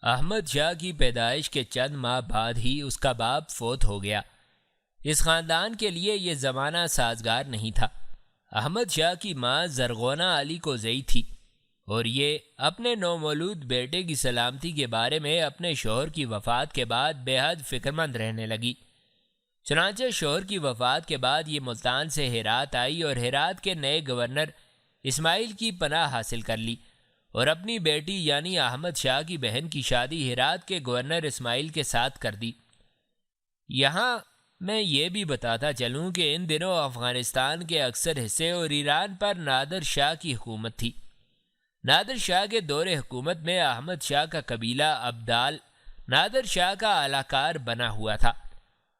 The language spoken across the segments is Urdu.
احمد شاہ کی پیدائش کے چند ماہ بعد ہی اس کا باپ فوت ہو گیا۔ اس خاندان کے لیے یہ زمانہ سازگار نہیں تھا۔ احمد شاہ کی ماں زرغونہ علی کوزئی تھی اور یہ اپنے نومولود بیٹے کی سلامتی کے بارے میں اپنے شوہر کی وفات کے بعد بے حد فکرمند رہنے لگی۔ چنانچہ شوہر کی وفات کے بعد یہ ملتان سے ہرات آئی اور ہرات کے نئے گورنر اسماعیل کی پناہ حاصل کر لی اور اپنی بیٹی یعنی احمد شاہ کی بہن کی شادی ہرات کے گورنر اسماعیل کے ساتھ کر دی۔ یہاں میں یہ بھی بتاتا چلوں کہ ان دنوں افغانستان کے اکثر حصے اور ایران پر نادر شاہ کی حکومت تھی۔ نادر شاہ کے دور حکومت میں احمد شاہ کا قبیلہ ابدال نادر شاہ کا اعلی کار بنا ہوا تھا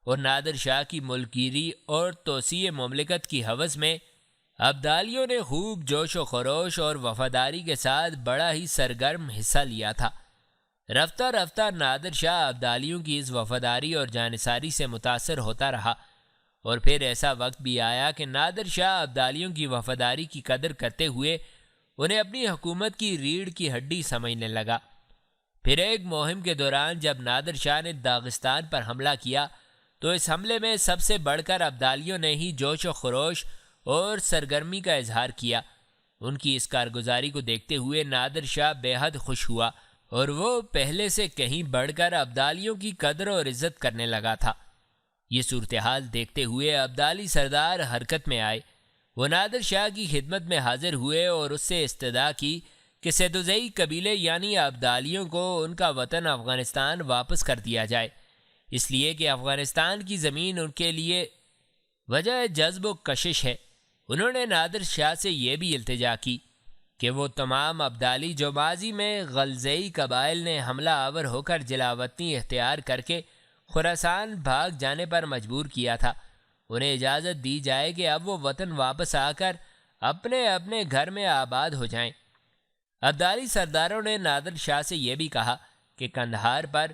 اور نادر شاہ کی ملکگیری اور توسیع مملکت کی ہوس میں ابدالیوں نے خوب جوش و خروش اور وفاداری کے ساتھ بڑا ہی سرگرم حصہ لیا تھا۔ رفتہ رفتہ نادر شاہ ابدالیوں کی اس وفاداری اور جانثاری سے متاثر ہوتا رہا اور پھر ایسا وقت بھی آیا کہ نادر شاہ ابدالیوں کی وفاداری کی قدر کرتے ہوئے انہیں اپنی حکومت کی ریڑھ کی ہڈی سمجھنے لگا۔ پھر ایک مہم کے دوران جب نادر شاہ نے داغستان پر حملہ کیا تو اس حملے میں سب سے بڑھ کر ابدالیوں نے ہی جوش و خروش اور سرگرمی کا اظہار کیا۔ ان کی اس کارگزاری کو دیکھتے ہوئے نادر شاہ بے حد خوش ہوا اور وہ پہلے سے کہیں بڑھ کر ابدالیوں کی قدر اور عزت کرنے لگا تھا۔ یہ صورتحال دیکھتے ہوئے ابدالی سردار حرکت میں آئے۔ وہ نادر شاہ کی خدمت میں حاضر ہوئے اور اس سے استدعا کی کہ سیدوزئی قبیلے یعنی ابدالیوں کو ان کا وطن افغانستان واپس کر دیا جائے، اس لیے کہ افغانستان کی زمین ان کے لیے وجہ جذب و کشش ہے۔ انہوں نے نادر شاہ سے یہ بھی التجا کی کہ وہ تمام ابدالی جو ماضی میں غلزئی قبائل نے حملہ آور ہو کر جلاوطنی اختیار کر کے خراسان بھاگ جانے پر مجبور کیا تھا، انہیں اجازت دی جائے کہ اب وہ وطن واپس آ کر اپنے اپنے گھر میں آباد ہو جائیں۔ ابدالی سرداروں نے نادر شاہ سے یہ بھی کہا کہ قندھار پر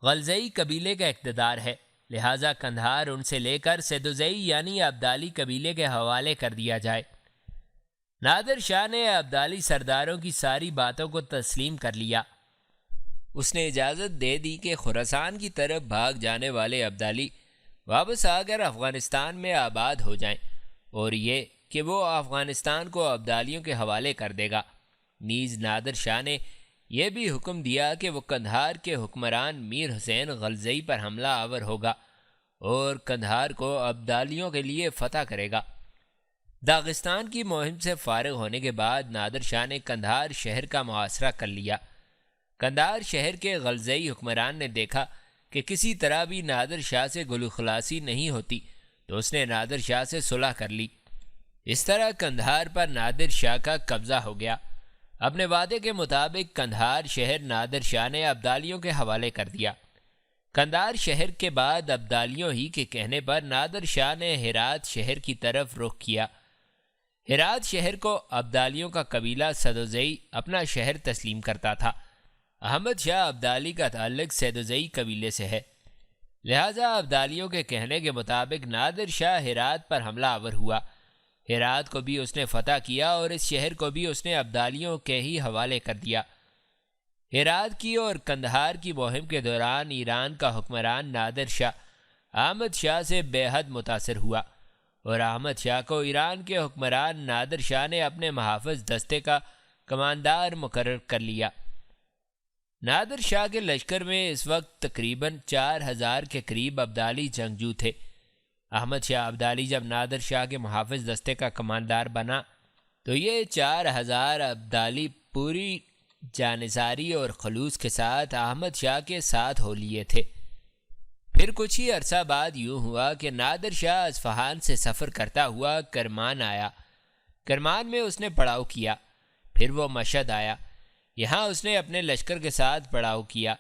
غلزئی قبیلے کا اقتدار ہے، لہٰذا قندھار ان سے لے کر سیدوزئی یعنی ابدالی قبیلے کے حوالے کر دیا جائے۔ نادر شاہ نے ابدالی سرداروں کی ساری باتوں کو تسلیم کر لیا۔ اس نے اجازت دے دی کہ خراسان کی طرف بھاگ جانے والے ابدالی واپس آ کر افغانستان میں آباد ہو جائیں اور یہ کہ وہ افغانستان کو ابدالیوں کے حوالے کر دے گا۔ نیز نادر شاہ نے یہ بھی حکم دیا کہ وہ قندھار کے حکمران میر حسین غلزئی پر حملہ آور ہوگا اور قندھار کو ابدالیوں کے لیے فتح کرے گا۔ داغستان کی مہم سے فارغ ہونے کے بعد نادر شاہ نے قندھار شہر کا محاصرہ کر لیا۔ قندھار شہر کے غلزئی حکمران نے دیکھا کہ کسی طرح بھی نادر شاہ سے گلو خلاصی نہیں ہوتی تو اس نے نادر شاہ سے صلح کر لی۔ اس طرح قندھار پر نادر شاہ کا قبضہ ہو گیا۔ اپنے وعدے کے مطابق قندھار شہر نادر شاہ نے ابدالیوں کے حوالے کر دیا۔ قندھار شہر کے بعد ابدالیوں ہی کے کہنے پر نادر شاہ نے ہرات شہر کی طرف رخ کیا۔ ہرات شہر کو ابدالیوں کا قبیلہ سیدوزئی اپنا شہر تسلیم کرتا تھا۔ احمد شاہ ابدالی کا تعلق سیدوزئی قبیلے سے ہے، لہٰذا ابدالیوں کے کہنے کے مطابق نادر شاہ ہرات پر حملہ آور ہوا۔ ہرات کو بھی اس نے فتح کیا اور اس شہر کو بھی اس نے ابدالیوں کے ہی حوالے کر دیا۔ ہرات کی اور قندھار کی مہم کے دوران ایران کا حکمران نادر شاہ احمد شاہ سے بے حد متاثر ہوا اور احمد شاہ کو ایران کے حکمران نادر شاہ نے اپنے محافظ دستے کا کماندار مقرر کر لیا۔ نادر شاہ کے لشکر میں اس وقت تقریباً 4000 کے قریب ابدالی جنگجو تھے۔ احمد شاہ ابدالی جب نادر شاہ کے محافظ دستے کا کماندار بنا تو یہ 4000 ابدالی پوری جانثاری اور خلوص کے ساتھ احمد شاہ کے ساتھ ہو لیے تھے۔ پھر کچھ ہی عرصہ بعد یوں ہوا کہ نادر شاہ اصفہان سے سفر کرتا ہوا کرمان آیا۔ کرمان میں اس نے پڑاؤ کیا، پھر وہ مشہد آیا، یہاں اس نے اپنے لشکر کے ساتھ پڑاؤ کیا۔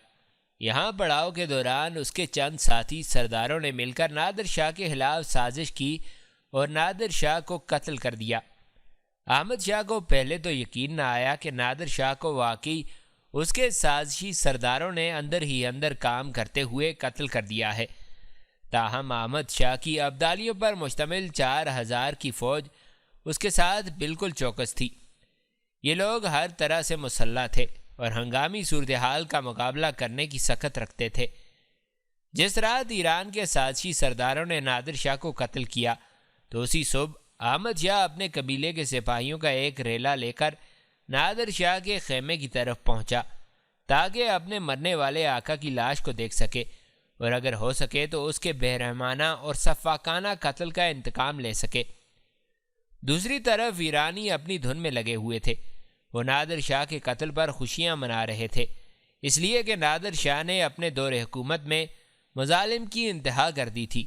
یہاں پڑاؤ کے دوران اس کے چند ساتھی سرداروں نے مل کر نادر شاہ کے خلاف سازش کی اور نادر شاہ کو قتل کر دیا۔ احمد شاہ کو پہلے تو یقین نہ آیا کہ نادر شاہ کو واقعی اس کے سازشی سرداروں نے اندر ہی اندر کام کرتے ہوئے قتل کر دیا ہے۔ تاہم احمد شاہ کی ابدالیوں پر مشتمل 4000 کی فوج اس کے ساتھ بالکل چوکس تھی۔ یہ لوگ ہر طرح سے مسلح تھے اور ہنگامی صورتحال کا مقابلہ کرنے کی سخت رکھتے تھے۔ جس رات ایران کے سازشی سرداروں نے نادر شاہ کو قتل کیا تو اسی صبح احمد شاہ اپنے قبیلے کے سپاہیوں کا ایک ریلا لے کر نادر شاہ کے خیمے کی طرف پہنچا تاکہ اپنے مرنے والے آقا کی لاش کو دیکھ سکے اور اگر ہو سکے تو اس کے بے رحمانہ اور سفاکانہ قتل کا انتقام لے سکے۔ دوسری طرف ایرانی اپنی دھن میں لگے ہوئے تھے۔ وہ نادر شاہ کے قتل پر خوشیاں منا رہے تھے، اس لیے کہ نادر شاہ نے اپنے دور حکومت میں مظالم کی انتہا کر دی تھی۔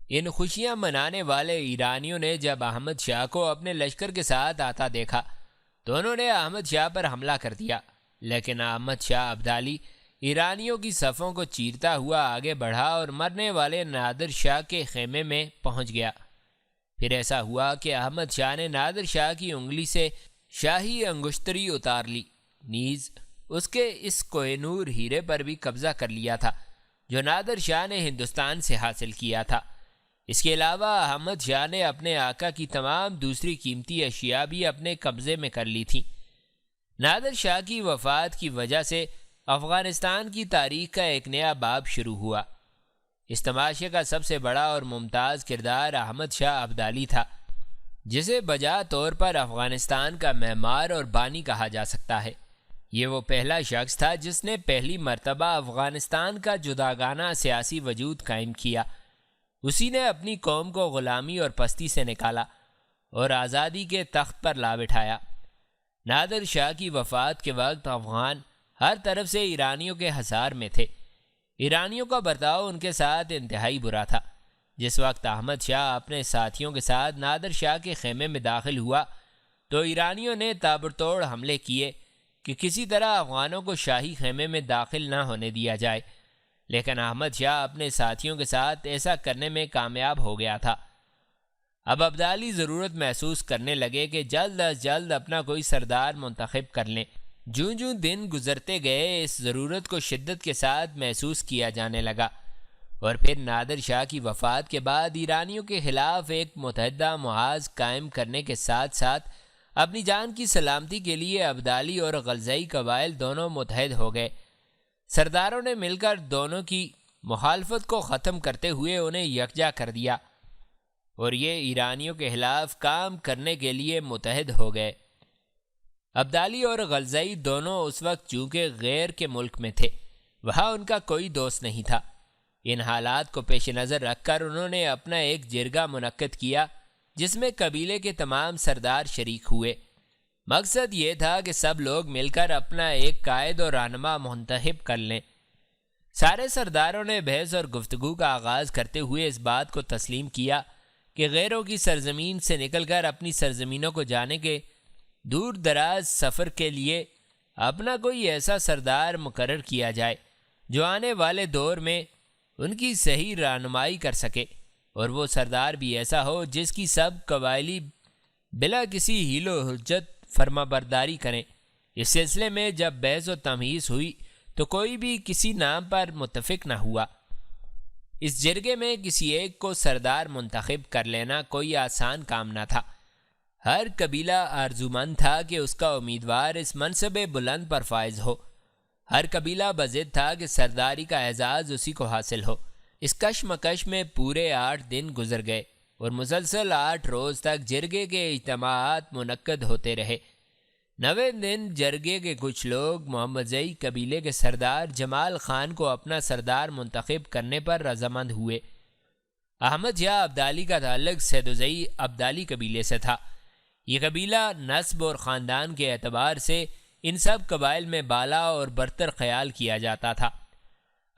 ان خوشیاں منانے والے ایرانیوں نے جب احمد شاہ کو اپنے لشکر کے ساتھ آتا دیکھا تو انہوں نے احمد شاہ پر حملہ کر دیا، لیکن احمد شاہ ابدالی ایرانیوں کی صفوں کو چیرتا ہوا آگے بڑھا اور مرنے والے نادر شاہ کے خیمے میں پہنچ گیا۔ پھر ایسا ہوا کہ احمد شاہ نے نادر شاہ کی انگلی سے شاہی انگشتری اتار لی، نیز اس کے اس کوہ نور ہیرے پر بھی قبضہ کر لیا تھا جو نادر شاہ نے ہندوستان سے حاصل کیا تھا۔ اس کے علاوہ احمد شاہ نے اپنے آقا کی تمام دوسری قیمتی اشیاء بھی اپنے قبضے میں کر لی تھیں۔ نادر شاہ کی وفات کی وجہ سے افغانستان کی تاریخ کا ایک نیا باب شروع ہوا۔ اس تماشے کا سب سے بڑا اور ممتاز کردار احمد شاہ ابدالی تھا، جسے بجا طور پر افغانستان کا معمار اور بانی کہا جا سکتا ہے۔ یہ وہ پہلا شخص تھا جس نے پہلی مرتبہ افغانستان کا جداگانہ سیاسی وجود قائم کیا۔ اسی نے اپنی قوم کو غلامی اور پستی سے نکالا اور آزادی کے تخت پر لا بٹھایا۔ نادر شاہ کی وفات کے وقت افغان ہر طرف سے ایرانیوں کے حصار میں تھے۔ ایرانیوں کا برتاؤ ان کے ساتھ انتہائی برا تھا۔ جس وقت احمد شاہ اپنے ساتھیوں کے ساتھ نادر شاہ کے خیمے میں داخل ہوا تو ایرانیوں نے تابڑتوڑ حملے کیے کہ کسی طرح افغانوں کو شاہی خیمے میں داخل نہ ہونے دیا جائے، لیکن احمد شاہ اپنے ساتھیوں کے ساتھ ایسا کرنے میں کامیاب ہو گیا تھا۔ اب ابدالی ضرورت محسوس کرنے لگے کہ جلد از جلد اپنا کوئی سردار منتخب کر لیں۔ جوں جوں دن گزرتے گئے اس ضرورت کو شدت کے ساتھ محسوس کیا جانے لگا، اور پھر نادر شاہ کی وفات کے بعد ایرانیوں کے خلاف ایک متحدہ محاذ قائم کرنے کے ساتھ ساتھ اپنی جان کی سلامتی کے لیے ابدالی اور غلزئی قبائل دونوں متحد ہو گئے۔ سرداروں نے مل کر دونوں کی مخالفت کو ختم کرتے ہوئے انہیں یکجا کر دیا اور یہ ایرانیوں کے خلاف کام کرنے کے لیے متحد ہو گئے۔ ابدالی اور غلزئی دونوں اس وقت چونکہ غیر کے ملک میں تھے، وہاں ان کا کوئی دوست نہیں تھا۔ ان حالات کو پیش نظر رکھ کر انہوں نے اپنا ایک جرگہ منعقد کیا جس میں قبیلے کے تمام سردار شریک ہوئے۔ مقصد یہ تھا کہ سب لوگ مل کر اپنا ایک قائد اور رہنما منتخب کر لیں۔ سارے سرداروں نے بحث اور گفتگو کا آغاز کرتے ہوئے اس بات کو تسلیم کیا کہ غیروں کی سرزمین سے نکل کر اپنی سرزمینوں کو جانے کے دور دراز سفر کے لیے اپنا کوئی ایسا سردار مقرر کیا جائے جو آنے والے دور میں ان کی صحیح رہنمائی کر سکے، اور وہ سردار بھی ایسا ہو جس کی سب قبائلی بلا کسی حیل و حجت فرما برداری کریں۔ اس سلسلے میں جب بحث و تمہیز ہوئی تو کوئی بھی کسی نام پر متفق نہ ہوا۔ اس جرگے میں کسی ایک کو سردار منتخب کر لینا کوئی آسان کام نہ تھا۔ ہر قبیلہ آرزومند تھا کہ اس کا امیدوار اس منصب بلند پر فائز ہو۔ ہر قبیلہ بضد تھا کہ سرداری کا اعزاز اسی کو حاصل ہو۔ اس کشمکش میں پورے 8 دن گزر گئے اور مسلسل 8 روز تک جرگے کے اجتماعات منعقد ہوتے رہے۔ 9ویں دن جرگے کے کچھ لوگ محمدزئی قبیلے کے سردار جمال خان کو اپنا سردار منتخب کرنے پر رضامند ہوئے۔ احمد شاہ ابدالی کا تعلق سیدوزئی ابدالی قبیلے سے تھا۔ یہ قبیلہ نسب اور خاندان کے اعتبار سے ان سب قبائل میں بالا اور برتر خیال کیا جاتا تھا۔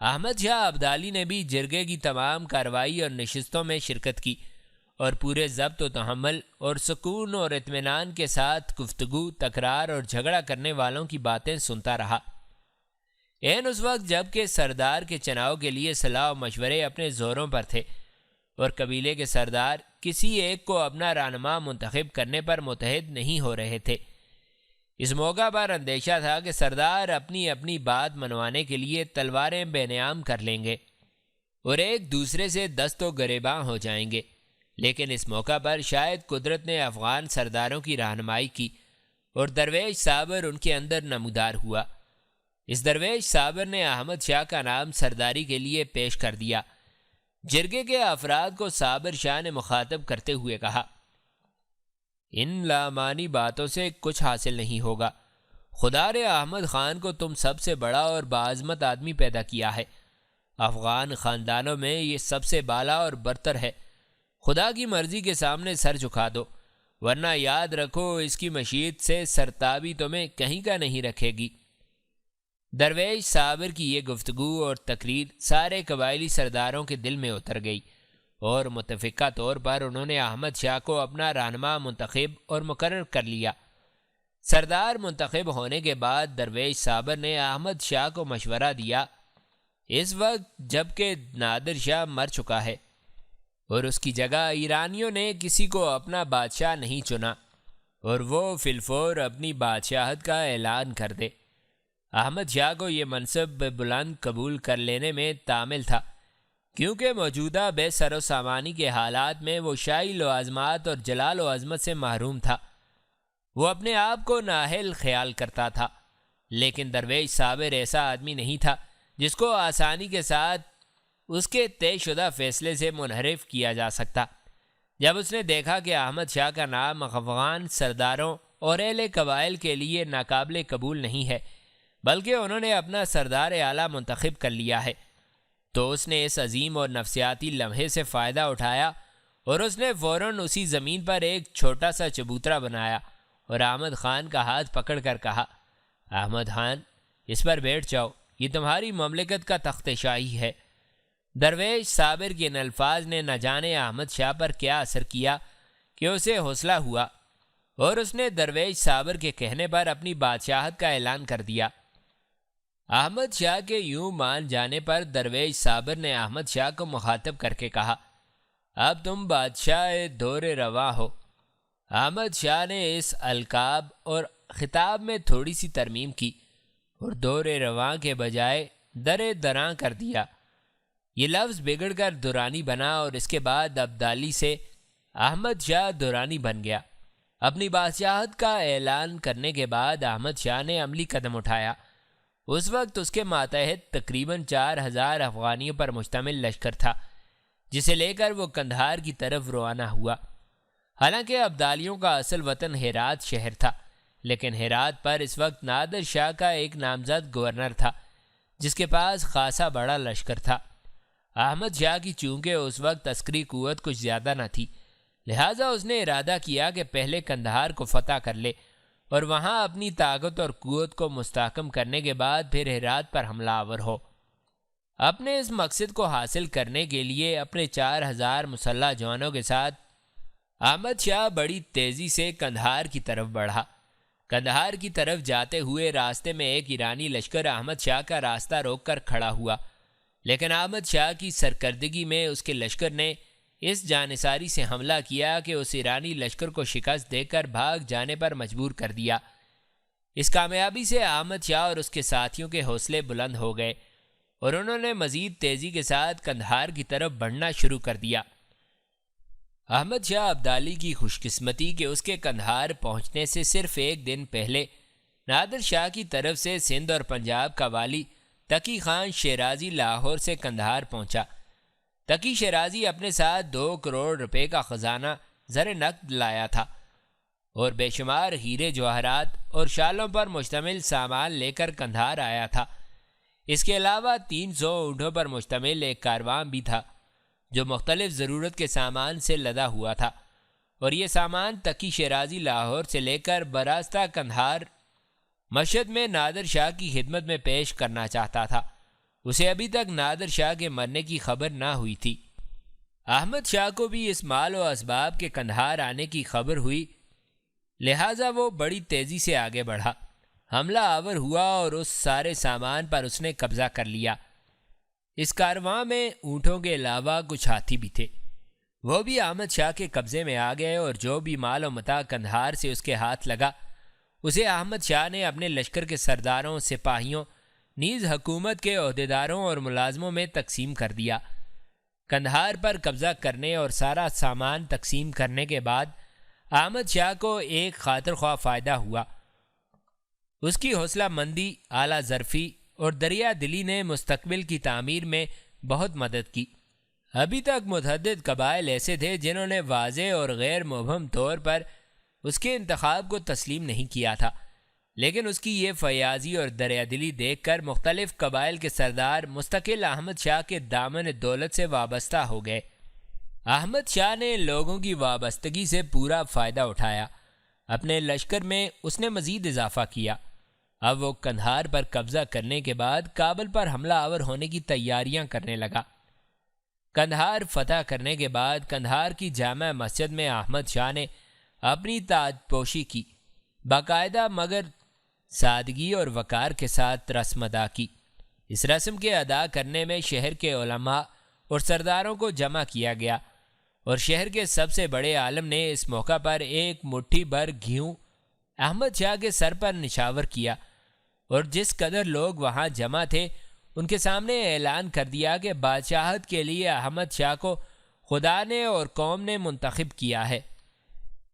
احمد شاہ ابدالی نے بھی جرگے کی تمام کارروائی اور نشستوں میں شرکت کی اور پورے ضبط و تحمل اور سکون اور اطمینان کے ساتھ گفتگو، تکرار اور جھگڑا کرنے والوں کی باتیں سنتا رہا۔ اس وقت جب کہ سردار کے چناؤ کے لیے صلاح و مشورے اپنے زوروں پر تھے اور قبیلے کے سردار کسی ایک کو اپنا رہنما منتخب کرنے پر متحد نہیں ہو رہے تھے، اس موقع پر اندیشہ تھا کہ سردار اپنی اپنی بات منوانے کے لیے تلواریں بے نیام کر لیں گے اور ایک دوسرے سے دست و گریباں ہو جائیں گے۔ لیکن اس موقع پر شاید قدرت نے افغان سرداروں کی رہنمائی کی اور درویش صابر ان کے اندر نمودار ہوا۔ اس درویش صابر نے احمد شاہ کا نام سرداری کے لیے پیش کر دیا۔ جرگے کے افراد کو صابر شاہ نے مخاطب کرتے ہوئے کہا، ان لامانی باتوں سے کچھ حاصل نہیں ہوگا۔ خدا نے احمد خان کو تم سب سے بڑا اور باعظمت آدمی پیدا کیا ہے۔ افغان خاندانوں میں یہ سب سے بالا اور برتر ہے۔ خدا کی مرضی کے سامنے سر جھکا دو، ورنہ یاد رکھو اس کی مشیت سے سرتابی تمہیں کہیں کا نہیں رکھے گی۔ درویش صابر کی یہ گفتگو اور تقریر سارے قبائلی سرداروں کے دل میں اتر گئی، اور متفقہ طور پر انہوں نے احمد شاہ کو اپنا رہنما منتخب اور مقرر کر لیا۔ سردار منتخب ہونے کے بعد درویش صابر نے احمد شاہ کو مشورہ دیا، اس وقت جب کہ نادر شاہ مر چکا ہے اور اس کی جگہ ایرانیوں نے کسی کو اپنا بادشاہ نہیں چنا، اور وہ فی الفور اپنی بادشاہت کا اعلان کر دے۔ احمد شاہ کو یہ منصب بلند قبول کر لینے میں تامل تھا، کیونکہ موجودہ بے سر و سامانی کے حالات میں وہ شاہی لوازمات اور جلال و عظمت سے محروم تھا۔ وہ اپنے آپ کو نااہل خیال کرتا تھا، لیکن درویش صابر ایسا آدمی نہیں تھا جس کو آسانی کے ساتھ اس کے طے شدہ فیصلے سے منحرف کیا جا سکتا۔ جب اس نے دیکھا کہ احمد شاہ کا نام افغان سرداروں اور اہل قبائل کے لیے ناقابل قبول نہیں ہے، بلکہ انہوں نے اپنا سردار اعلیٰ منتخب کر لیا ہے، تو اس نے اس عظیم اور نفسیاتی لمحے سے فائدہ اٹھایا، اور اس نے فوراً اسی زمین پر ایک چھوٹا سا چبوترا بنایا اور احمد خان کا ہاتھ پکڑ کر کہا، احمد خان، اس پر بیٹھ جاؤ، یہ تمہاری مملکت کا تخت شاہی ہے۔ درویش صابر کے ان الفاظ نے نہ جانے احمد شاہ پر کیا اثر کیا کہ اسے حوصلہ ہوا، اور اس نے درویش صابر کے کہنے پر اپنی بادشاہت کا اعلان کر دیا۔ احمد شاہ کے یوں مان جانے پر درویش صابر نے احمد شاہ کو مخاطب کر کے کہا، اب تم بادشاہ دور رواں ہو۔ احمد شاہ نے اس القاب اور خطاب میں تھوڑی سی ترمیم کی اور دور رواں کے بجائے در دراں کر دیا۔ یہ لفظ بگڑ کر دورانی بنا، اور اس کے بعد ابدالی سے احمد شاہ دورانی بن گیا۔ اپنی بادشاہت کا اعلان کرنے کے بعد احمد شاہ نے عملی قدم اٹھایا۔ اس وقت اس کے ماتحت تقریباً 4000 افغانیوں پر مشتمل لشکر تھا، جسے لے کر وہ قندھار کی طرف روانہ ہوا۔ حالانکہ ابدالیوں کا اصل وطن ہرات شہر تھا، لیکن ہرات پر اس وقت نادر شاہ کا ایک نامزد گورنر تھا، جس کے پاس خاصا بڑا لشکر تھا۔ احمد شاہ کی چونکہ اس وقت عسکری قوت کچھ زیادہ نہ تھی، لہٰذا اس نے ارادہ کیا کہ پہلے قندھار کو فتح کر لے اور وہاں اپنی طاقت اور قوت کو مستحکم کرنے کے بعد پھر ہرات پر حملہ آور ہو۔ اپنے اس مقصد کو حاصل کرنے کے لیے اپنے 4000 مسلح جوانوں کے ساتھ احمد شاہ بڑی تیزی سے قندھار کی طرف بڑھا۔ قندھار کی طرف جاتے ہوئے راستے میں ایک ایرانی لشکر احمد شاہ کا راستہ روک کر کھڑا ہوا، لیکن احمد شاہ کی سرکردگی میں اس کے لشکر نے اس جانثاری سے حملہ کیا کہ اس ایرانی لشکر کو شکست دے کر بھاگ جانے پر مجبور کر دیا۔ اس کامیابی سے احمد شاہ اور اس کے ساتھیوں کے حوصلے بلند ہو گئے، اور انہوں نے مزید تیزی کے ساتھ قندھار کی طرف بڑھنا شروع کر دیا۔ احمد شاہ ابدالی کی خوش قسمتی کہ اس کے قندھار پہنچنے سے صرف ایک دن پہلے نادر شاہ کی طرف سے سندھ اور پنجاب کا والی تقی خان شیرازی لاہور سے قندھار پہنچا۔ تقی شیرازی اپنے ساتھ 2 کروڑ روپے کا خزانہ زر نقد لایا تھا اور بے شمار ہیرے جواہرات اور شالوں پر مشتمل سامان لے کر قندھار آیا تھا۔ اس کے علاوہ 300 اونٹوں پر مشتمل ایک کاروان بھی تھا جو مختلف ضرورت کے سامان سے لدا ہوا تھا، اور یہ سامان تقی شیرازی لاہور سے لے کر براستہ قندھار مشہد میں نادر شاہ کی خدمت میں پیش کرنا چاہتا تھا۔ اسے ابھی تک نادر شاہ کے مرنے کی خبر نہ ہوئی تھی۔ احمد شاہ کو بھی اس مال و اسباب کے قندھار آنے کی خبر ہوئی، لہٰذا وہ بڑی تیزی سے آگے بڑھا، حملہ آور ہوا اور اس سارے سامان پر اس نے قبضہ کر لیا۔ اس کارواں میں اونٹوں کے علاوہ کچھ ہاتھی بھی تھے، وہ بھی احمد شاہ کے قبضے میں آ گئے، اور جو بھی مال و متاع قندھار سے اس کے ہاتھ لگا اسے احمد شاہ نے اپنے لشکر کے سرداروں، سپاہیوں، نیز حکومت کے عہدیداروں اور ملازموں میں تقسیم کر دیا۔ قندھار پر قبضہ کرنے اور سارا سامان تقسیم کرنے کے بعد احمد شاہ کو ایک خاطر خواہ فائدہ ہوا، اس کی حوصلہ مندی، اعلیٰ ظرفی اور دریا دلی نے مستقبل کی تعمیر میں بہت مدد کی۔ ابھی تک متعدد قبائل ایسے تھے جنہوں نے واضح اور غیر مبہم طور پر اس کے انتخاب کو تسلیم نہیں کیا تھا، لیکن اس کی یہ فیاضی اور دریا دلی دیکھ کر مختلف قبائل کے سردار مستقل احمد شاہ کے دامن دولت سے وابستہ ہو گئے۔ احمد شاہ نے لوگوں کی وابستگی سے پورا فائدہ اٹھایا۔ اپنے لشکر میں اس نے مزید اضافہ کیا۔ اب وہ قندھار پر قبضہ کرنے کے بعد کابل پر حملہ آور ہونے کی تیاریاں کرنے لگا۔ قندھار فتح کرنے کے بعد قندھار کی جامع مسجد میں احمد شاہ نے اپنی تاج پوشی کی، باقاعدہ مگر سادگی اور وقار کے ساتھ رسم ادا کی۔ اس رسم کے ادا کرنے میں شہر کے علماء اور سرداروں کو جمع کیا گیا، اور شہر کے سب سے بڑے عالم نے اس موقع پر ایک مٹھی بھر گھیوں احمد شاہ کے سر پر نشاور کیا، اور جس قدر لوگ وہاں جمع تھے ان کے سامنے اعلان کر دیا کہ بادشاہت کے لیے احمد شاہ کو خدا نے اور قوم نے منتخب کیا ہے۔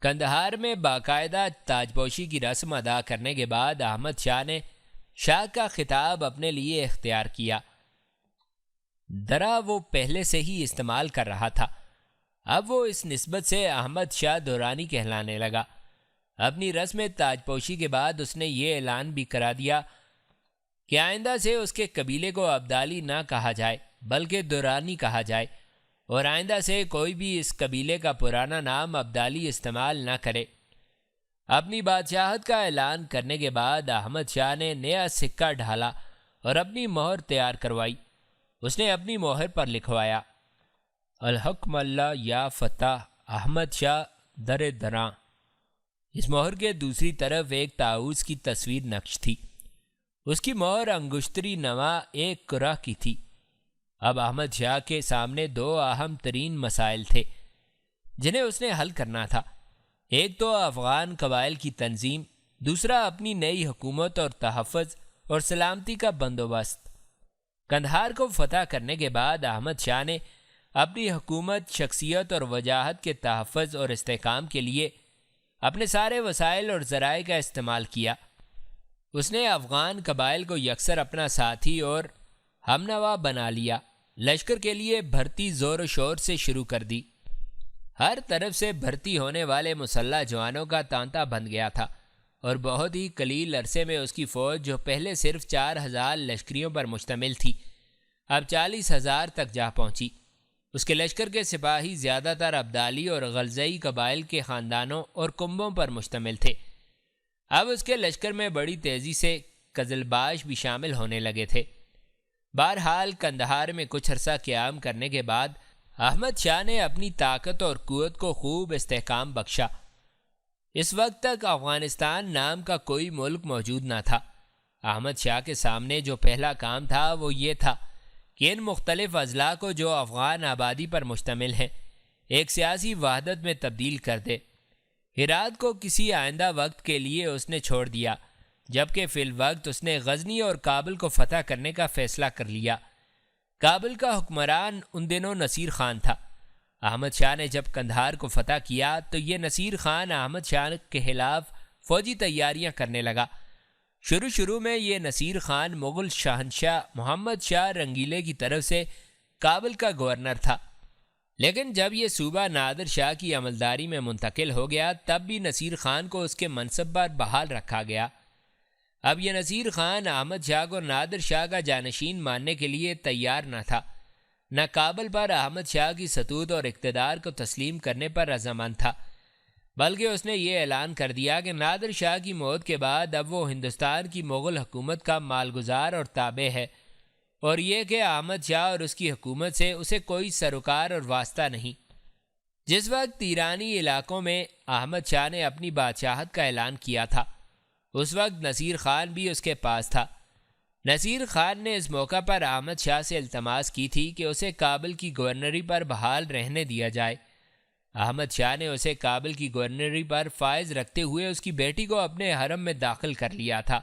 قندھار میں باقاعدہ تاج پوشی کی رسم ادا کرنے کے بعد احمد شاہ نے شاہ کا خطاب اپنے لیے اختیار کیا۔ درا وہ پہلے سے ہی استعمال کر رہا تھا، اب وہ اس نسبت سے احمد شاہ دورانی کہلانے لگا۔ اپنی رسم تاج پوشی کے بعد اس نے یہ اعلان بھی کرا دیا کہ آئندہ سے اس کے قبیلے کو ابدالی نہ کہا جائے بلکہ دورانی کہا جائے، اور آئندہ سے کوئی بھی اس قبیلے کا پرانا نام ابدالی استعمال نہ کرے۔ اپنی بادشاہت کا اعلان کرنے کے بعد احمد شاہ نے نیا سکہ ڈھالا اور اپنی مہر تیار کروائی۔ اس نے اپنی مہر پر لکھوایا، الحکم اللہ یا فتح احمد شاہ در دراں۔ اس مہر کے دوسری طرف ایک طاؤس کی تصویر نقش تھی۔ اس کی مہر انگشتری نما ایک کرہ کی تھی۔ اب احمد شاہ کے سامنے دو اہم ترین مسائل تھے جنہیں اس نے حل کرنا تھا، ایک تو افغان قبائل کی تنظیم، دوسرا اپنی نئی حکومت اور تحفظ اور سلامتی کا بندوبست۔ قندھار کو فتح کرنے کے بعد احمد شاہ نے اپنی حکومت، شخصیت اور وجاہت کے تحفظ اور استحکام کے لیے اپنے سارے وسائل اور ذرائع کا استعمال کیا۔ اس نے افغان قبائل کو یکسر اپنا ساتھی اور ہمنوا بنا لیا۔ لشکر کے لیے بھرتی زور و شور سے شروع کر دی۔ ہر طرف سے بھرتی ہونے والے مسلح جوانوں کا تانتا بن گیا تھا، اور بہت ہی قلیل عرصے میں اس کی فوج جو پہلے صرف 4000 لشکریوں پر مشتمل تھی اب 40,000 تک جا پہنچی۔ اس کے لشکر کے سپاہی زیادہ تر ابدالی اور غلزئی قبائل کے خاندانوں اور کنبوں پر مشتمل تھے۔ اب اس کے لشکر میں بڑی تیزی سے قزلباش بھی شامل ہونے لگے تھے۔ بہرحال قندھار میں کچھ عرصہ قیام کرنے کے بعد احمد شاہ نے اپنی طاقت اور قوت کو خوب استحکام بخشا۔ اس وقت تک افغانستان نام کا کوئی ملک موجود نہ تھا۔ احمد شاہ کے سامنے جو پہلا کام تھا وہ یہ تھا کہ ان مختلف اضلاع کو جو افغان آبادی پر مشتمل ہیں ایک سیاسی وحدت میں تبدیل کر دے۔ ہرات کو کسی آئندہ وقت کے لیے اس نے چھوڑ دیا، جبکہ فی الوقت اس نے غزنی اور کابل کو فتح کرنے کا فیصلہ کر لیا۔ کابل کا حکمران ان دنوں نصیر خان تھا۔ احمد شاہ نے جب قندھار کو فتح کیا تو یہ نصیر خان احمد شاہ کے خلاف فوجی تیاریاں کرنے لگا۔ شروع میں یہ نصیر خان مغل شہنشاہ محمد شاہ رنگیلے کی طرف سے کابل کا گورنر تھا، لیکن جب یہ صوبہ نادر شاہ کی عملداری میں منتقل ہو گیا تب بھی نصیر خان کو اس کے منصب پر بحال رکھا گیا۔ اب یہ نصیر خان احمد شاہ کو نادر شاہ کا جانشین ماننے کے لیے تیار نہ تھا، نہ کابل پر احمد شاہ کی ستوت اور اقتدار کو تسلیم کرنے پر رضامند تھا، بلکہ اس نے یہ اعلان کر دیا کہ نادر شاہ کی موت کے بعد اب وہ ہندوستان کی مغل حکومت کا مالگزار اور تابع ہے، اور یہ کہ احمد شاہ اور اس کی حکومت سے اسے کوئی سروکار اور واسطہ نہیں۔ جس وقت ایرانی علاقوں میں احمد شاہ نے اپنی بادشاہت کا اعلان کیا تھا اس وقت نصیر خان بھی اس کے پاس تھا۔ نصیر خان نے اس موقع پر احمد شاہ سے التماس کی تھی کہ اسے کابل کی گورنری پر بحال رہنے دیا جائے۔ احمد شاہ نے اسے کابل کی گورنری پر فائز رکھتے ہوئے اس کی بیٹی کو اپنے حرم میں داخل کر لیا تھا،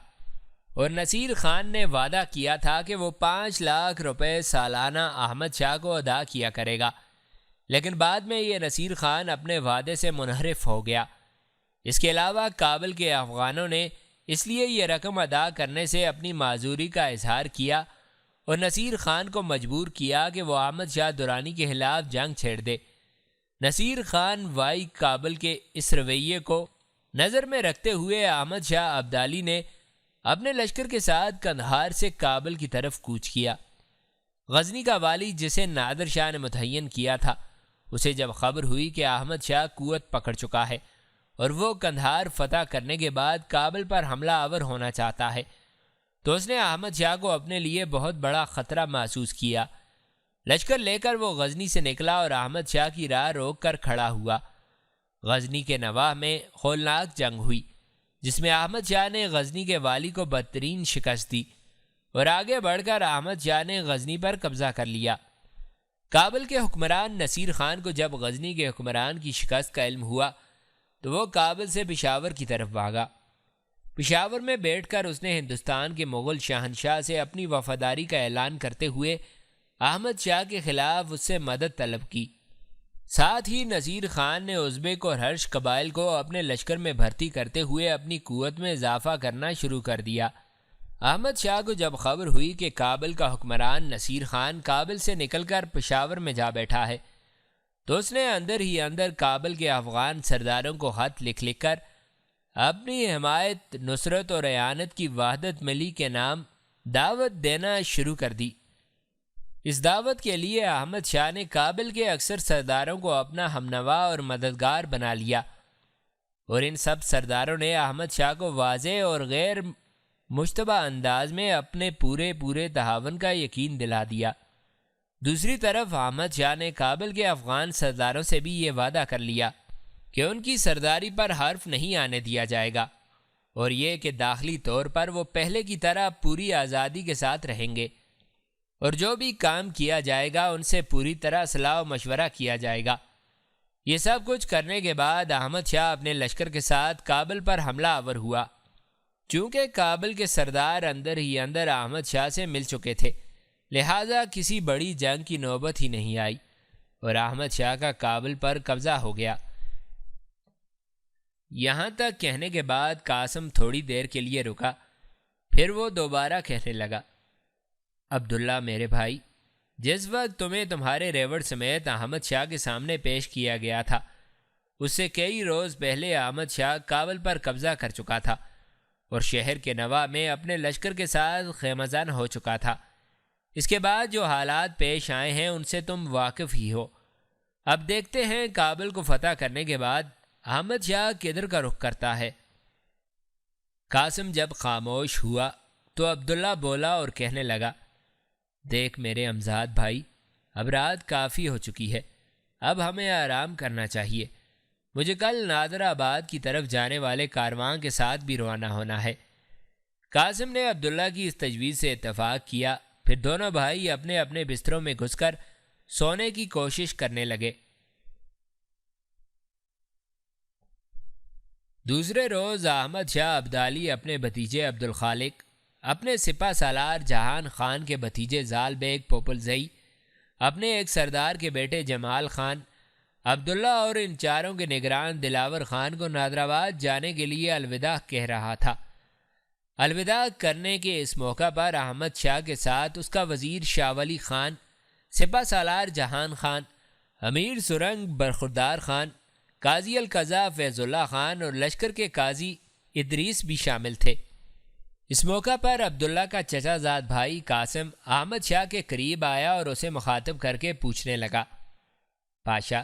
اور نصیر خان نے وعدہ کیا تھا کہ وہ 5 لاکھ روپے سالانہ احمد شاہ کو ادا کیا کرے گا، لیکن بعد میں یہ نصیر خان اپنے وعدے سے منحرف ہو گیا۔ اس کے علاوہ کابل کے افغانوں نے اس لیے یہ رقم ادا کرنے سے اپنی معذوری کا اظہار کیا اور نصیر خان کو مجبور کیا کہ وہ احمد شاہ درانی کے خلاف جنگ چھیڑ دے۔ نصیر خان وائی کابل کے اس رویے کو نظر میں رکھتے ہوئے احمد شاہ ابدالی نے اپنے لشکر کے ساتھ قندھار سے کابل کی طرف کوچ کیا۔ غزنی کا والی جسے نادر شاہ نے متعین کیا تھا، اسے جب خبر ہوئی کہ احمد شاہ قوت پکڑ چکا ہے اور وہ قندھار فتح کرنے کے بعد کابل پر حملہ آور ہونا چاہتا ہے، تو اس نے احمد شاہ کو اپنے لیے بہت بڑا خطرہ محسوس کیا۔ لشکر لے کر وہ غزنی سے نکلا اور احمد شاہ کی راہ روک کر کھڑا ہوا۔ غزنی کے نواح میں ہولناک جنگ ہوئی، جس میں احمد شاہ نے غزنی کے والی کو بدترین شکست دی اور آگے بڑھ کر احمد شاہ نے غزنی پر قبضہ کر لیا۔ کابل کے حکمران نصیر خان کو جب غزنی کے حکمران کی شکست کا علم ہوا تو وہ کابل سے پشاور کی طرف بھاگا۔ پشاور میں بیٹھ کر اس نے ہندوستان کے مغل شہنشاہ سے اپنی وفاداری کا اعلان کرتے ہوئے احمد شاہ کے خلاف اس سے مدد طلب کی۔ ساتھ ہی نصیر خان نے ازبک اور ہرش قبائل کو اپنے لشکر میں بھرتی کرتے ہوئے اپنی قوت میں اضافہ کرنا شروع کر دیا۔ احمد شاہ کو جب خبر ہوئی کہ کابل کا حکمران نصیر خان کابل سے نکل کر پشاور میں جا بیٹھا ہے، تو اس نے اندر ہی اندر کابل کے افغان سرداروں کو خط لکھ کر اپنی حمایت، نصرت اور اعانت کی وحدت ملی کے نام دعوت دینا شروع کر دی۔ اس دعوت کے لیے احمد شاہ نے کابل کے اکثر سرداروں کو اپنا ہمنوا اور مددگار بنا لیا، اور ان سب سرداروں نے احمد شاہ کو واضح اور غیر مشتبہ انداز میں اپنے پورے تعاون کا یقین دلا دیا۔ دوسری طرف احمد شاہ نے کابل کے افغان سرداروں سے بھی یہ وعدہ کر لیا کہ ان کی سرداری پر حرف نہیں آنے دیا جائے گا، اور یہ کہ داخلی طور پر وہ پہلے کی طرح پوری آزادی کے ساتھ رہیں گے، اور جو بھی کام کیا جائے گا ان سے پوری طرح صلاح و مشورہ کیا جائے گا۔ یہ سب کچھ کرنے کے بعد احمد شاہ اپنے لشکر کے ساتھ کابل پر حملہ آور ہوا۔ چونکہ کابل کے سردار اندر ہی اندر احمد شاہ سے مل چکے تھے، لہٰذا کسی بڑی جنگ کی نوبت ہی نہیں آئی اور احمد شاہ کا کابل پر قبضہ ہو گیا۔ یہاں تک کہنے کے بعد قاسم تھوڑی دیر کے لیے رکا، پھر وہ دوبارہ کہنے لگا، عبداللہ میرے بھائی، جس وقت تمہیں تمہارے ریوڑ سمیت احمد شاہ کے سامنے پیش کیا گیا تھا، اس سے کئی روز پہلے احمد شاہ کابل پر قبضہ کر چکا تھا اور شہر کے نواح میں اپنے لشکر کے ساتھ خیمہ زن ہو چکا تھا۔ اس کے بعد جو حالات پیش آئے ہیں ان سے تم واقف ہی ہو۔ اب دیکھتے ہیں کابل کو فتح کرنے کے بعد احمد شاہ کدھر کا رخ کرتا ہے۔ قاسم جب خاموش ہوا تو عبداللہ بولا اور کہنے لگا، دیکھ میرے امزاد بھائی، اب رات کافی ہو چکی ہے، اب ہمیں آرام کرنا چاہیے۔ مجھے کل نادر آباد کی طرف جانے والے کارواں کے ساتھ بھی روانہ ہونا ہے۔ قاسم نے عبداللہ کی اس تجویز سے اتفاق کیا، پھر دونوں بھائی اپنے اپنے بستروں میں گھس کر سونے کی کوشش کرنے لگے۔ دوسرے روز احمد شاہ ابدالی اپنے بھتیجے عبدالخالق، اپنے سپہ سالار جہان خان کے بھتیجے زال بیگ پوپل زئی، اپنے ایک سردار کے بیٹے جمال خان، عبداللہ اور ان چاروں کے نگران دلاور خان کو نادرآباد جانے کے لیے الوداع کہہ رہا تھا۔ الوداع کرنے کے اس موقع پر احمد شاہ کے ساتھ اس کا وزیر شاہ ولی خان، سپہ سالار جہان خان، امیر سرنگ برخوردار خان، قاضی القضاء فیض اللہ خان اور لشکر کے قاضی ادریس بھی شامل تھے۔ اس موقع پر عبداللہ کا چچا زاد بھائی قاسم احمد شاہ کے قریب آیا اور اسے مخاطب کر کے پوچھنے لگا، پاشا،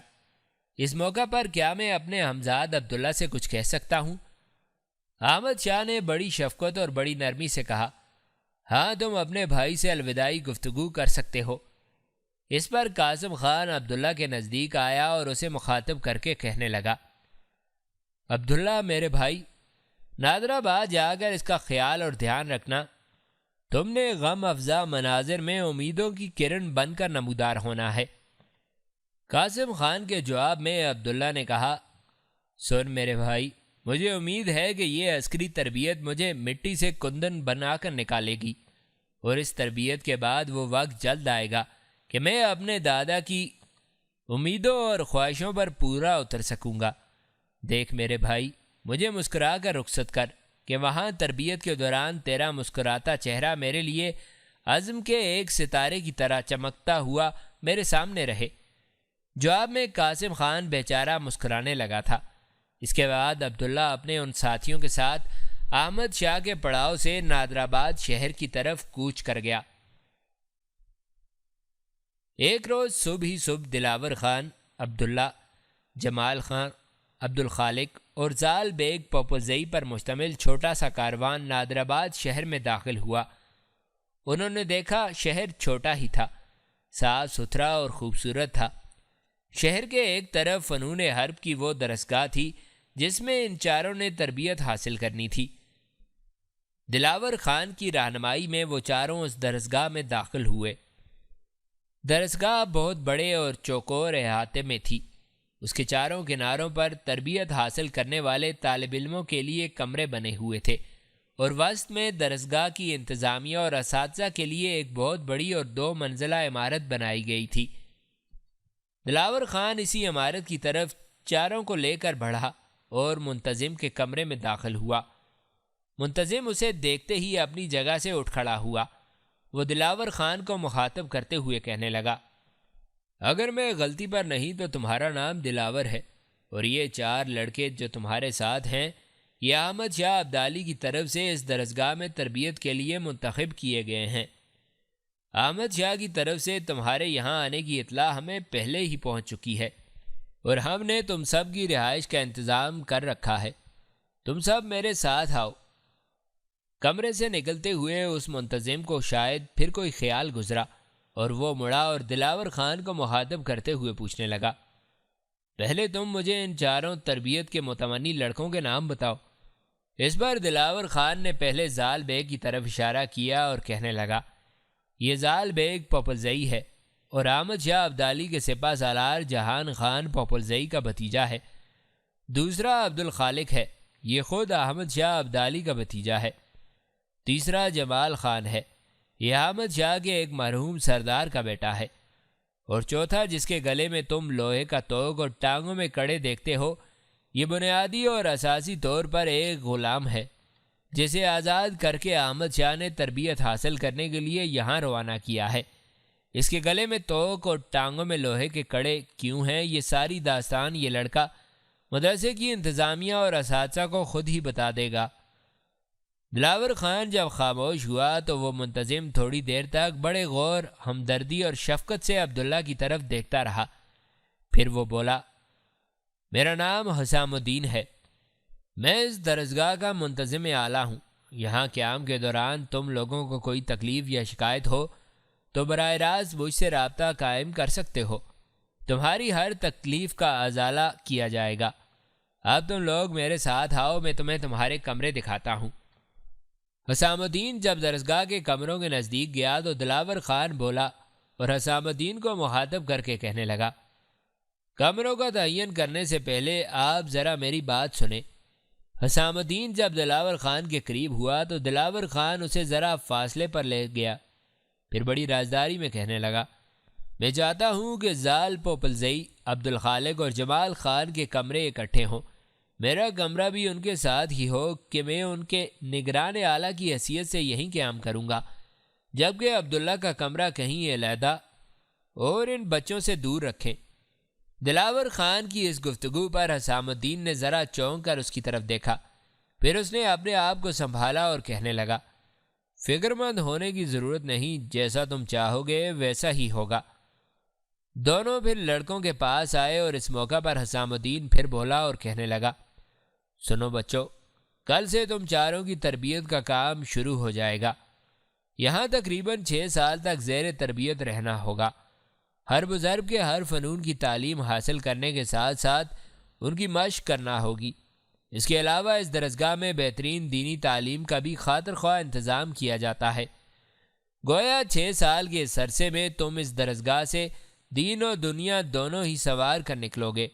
اس موقع پر کیا میں اپنے ہمزاد عبداللہ سے کچھ کہہ سکتا ہوں؟ احمد شاہ نے بڑی شفقت اور بڑی نرمی سے کہا، ہاں، تم اپنے بھائی سے الوداعی گفتگو کر سکتے ہو۔ اس پر قاسم خان عبداللہ کے نزدیک آیا اور اسے مخاطب کر کے کہنے لگا، عبداللہ میرے بھائی، نادر آباد جا کر اس کا خیال اور دھیان رکھنا۔ تم نے غم افزا مناظر میں امیدوں کی کرن بن کر نمودار ہونا ہے۔ قاسم خان کے جواب میں عبداللہ نے کہا، سن میرے بھائی، مجھے امید ہے کہ یہ عسکری تربیت مجھے مٹی سے کندن بنا کر نکالے گی، اور اس تربیت کے بعد وہ وقت جلد آئے گا کہ میں اپنے دادا کی امیدوں اور خواہشوں پر پورا اتر سکوں گا۔ دیکھ میرے بھائی، مجھے مسکرا کر رخصت کر، کہ وہاں تربیت کے دوران تیرا مسکراتا چہرہ میرے لیے عزم کے ایک ستارے کی طرح چمکتا ہوا میرے سامنے رہے۔ جواب میں قاسم خان بیچارہ مسکرانے لگا تھا۔ اس کے بعد عبداللہ اپنے ان ساتھیوں کے ساتھ احمد شاہ کے پڑاؤ سے نادرآباد شہر کی طرف کوچ کر گیا۔ ایک روز صبح ہی صبح دلاور خان، عبداللہ، جمال خان، عبدالخالق اور زال بیگ پوپلزئی پر مشتمل چھوٹا سا کاروان نادرآباد شہر میں داخل ہوا۔ انہوں نے دیکھا شہر چھوٹا ہی تھا، صاف ستھرا اور خوبصورت تھا۔ شہر کے ایک طرف فنون حرب کی وہ درسگاہ تھی جس میں ان چاروں نے تربیت حاصل کرنی تھی۔ دلاور خان کی رہنمائی میں وہ چاروں اس درسگاہ میں داخل ہوئے۔ درسگاہ بہت بڑے اور چوکور احاطے میں تھی۔ اس کے چاروں کناروں پر تربیت حاصل کرنے والے طالب علموں کے لیے کمرے بنے ہوئے تھے، اور وسط میں درسگاہ کی انتظامیہ اور اساتذہ کے لیے ایک بہت بڑی اور 2 منزلہ عمارت بنائی گئی تھی۔ دلاور خان اسی عمارت کی طرف چاروں کو لے کر بڑھا اور منتظم کے کمرے میں داخل ہوا۔ منتظم اسے دیکھتے ہی اپنی جگہ سے اٹھ کھڑا ہوا۔ وہ دلاور خان کو مخاطب کرتے ہوئے کہنے لگا، اگر میں غلطی پر نہیں تو تمہارا نام دلاور ہے، اور یہ 4 لڑکے جو تمہارے ساتھ ہیں یہ احمد شاہ ابدالی کی طرف سے اس درسگاہ میں تربیت کے لیے منتخب کیے گئے ہیں۔ احمد شاہ کی طرف سے تمہارے یہاں آنے کی اطلاع ہمیں پہلے ہی پہنچ چکی ہے، اور ہم نے تم سب کی رہائش کا انتظام کر رکھا ہے۔ تم سب میرے ساتھ آؤ۔ کمرے سے نکلتے ہوئے اس منتظم کو شاید پھر کوئی خیال گزرا، اور وہ مڑا اور دلاور خان کو مخاطب کرتے ہوئے پوچھنے لگا، پہلے تم مجھے ان چاروں تربیت کے متمنی لڑکوں کے نام بتاؤ۔ اس پر دلاور خان نے پہلے زال بیگ کی طرف اشارہ کیا اور کہنے لگا، یہ زال بیگ پوپلزئی ہے اور احمد شاہ ابدالی کے سپہ سالار جہان خان پوپلزئی کا بھتیجا ہے۔ دوسرا عبدالخالق ہے، یہ خود احمد شاہ ابدالی کا بھتیجا ہے۔ تیسرا جمال خان ہے، یہ احمد شاہ کے ایک مرحوم سردار کا بیٹا ہے۔ اور چوتھا جس کے گلے میں تم لوہے کا توق اور ٹانگوں میں کڑے دیکھتے ہو، یہ بنیادی اور اساسی طور پر ایک غلام ہے جسے آزاد کر کے احمد شاہ نے تربیت حاصل کرنے کے لیے یہاں روانہ کیا ہے۔ اس کے گلے میں توق اور ٹانگوں میں لوہے کے کڑے کیوں ہیں، یہ ساری داستان یہ لڑکا مدرسے کی انتظامیہ اور اساتذہ کو خود ہی بتا دے گا۔ دلاور خان جب خاموش ہوا تو وہ منتظم تھوڑی دیر تک بڑے غور، ہمدردی اور شفقت سے عبداللہ کی طرف دیکھتا رہا۔ پھر وہ بولا، میرا نام حسام الدین ہے، میں اس درسگاہ کا منتظم اعلیٰ ہوں۔ یہاں قیام کے دوران تم لوگوں کو کوئی تکلیف یا شکایت ہو تو براہ راست مجھ سے رابطہ قائم کر سکتے ہو۔ تمہاری ہر تکلیف کا ازالہ کیا جائے گا۔ اب تم لوگ میرے ساتھ آؤ، میں تمہیں تمہارے کمرے دکھاتا ہوں۔ حسام الدین جب درسگاہ کے کمروں کے نزدیک گیا تو دلاور خان بولا اور حسام الدین کو مخاطب کر کے کہنے لگا، کمروں کا تعین کرنے سے پہلے آپ ذرا میری بات سنیں۔ حسام الدین جب دلاور خان کے قریب ہوا تو دلاور خان اسے ذرا فاصلے پر لے گیا، پھر بڑی رازداری میں کہنے لگا، میں چاہتا ہوں کہ زال پوپلزئی، عبدالخالق اور جمال خان کے کمرے اکٹھے ہوں۔ میرا کمرہ بھی ان کے ساتھ ہی ہو کہ میں ان کے نگران اعلیٰ کی حیثیت سے یہیں قیام کروں گا، جبکہ عبداللہ کا کمرہ کہیں علیحدہ اور ان بچوں سے دور رکھیں۔ دلاور خان کی اس گفتگو پر حسام الدین نے ذرا چونک کر اس کی طرف دیکھا، پھر اس نے اپنے آپ کو سنبھالا اور کہنے لگا، فکر مند ہونے کی ضرورت نہیں، جیسا تم چاہو گے ویسا ہی ہوگا۔ دونوں پھر لڑکوں کے پاس آئے اور اس موقع پر حسام الدین پھر بولا اور کہنے لگا، سنو بچوں، کل سے تم چاروں کی تربیت کا کام شروع ہو جائے گا۔ یہاں تقریباً 6 سال تک زیر تربیت رہنا ہوگا۔ ہر بزرگ کے ہر فنون کی تعلیم حاصل کرنے کے ساتھ ساتھ ان کی مشق کرنا ہوگی۔ اس کے علاوہ اس درسگاہ میں بہترین دینی تعلیم کا بھی خاطر خواہ انتظام کیا جاتا ہے۔ گویا 6 سال کے اس عرصے میں تم اس درسگاہ سے دین و دنیا دونوں ہی سوار کر نکلو گے۔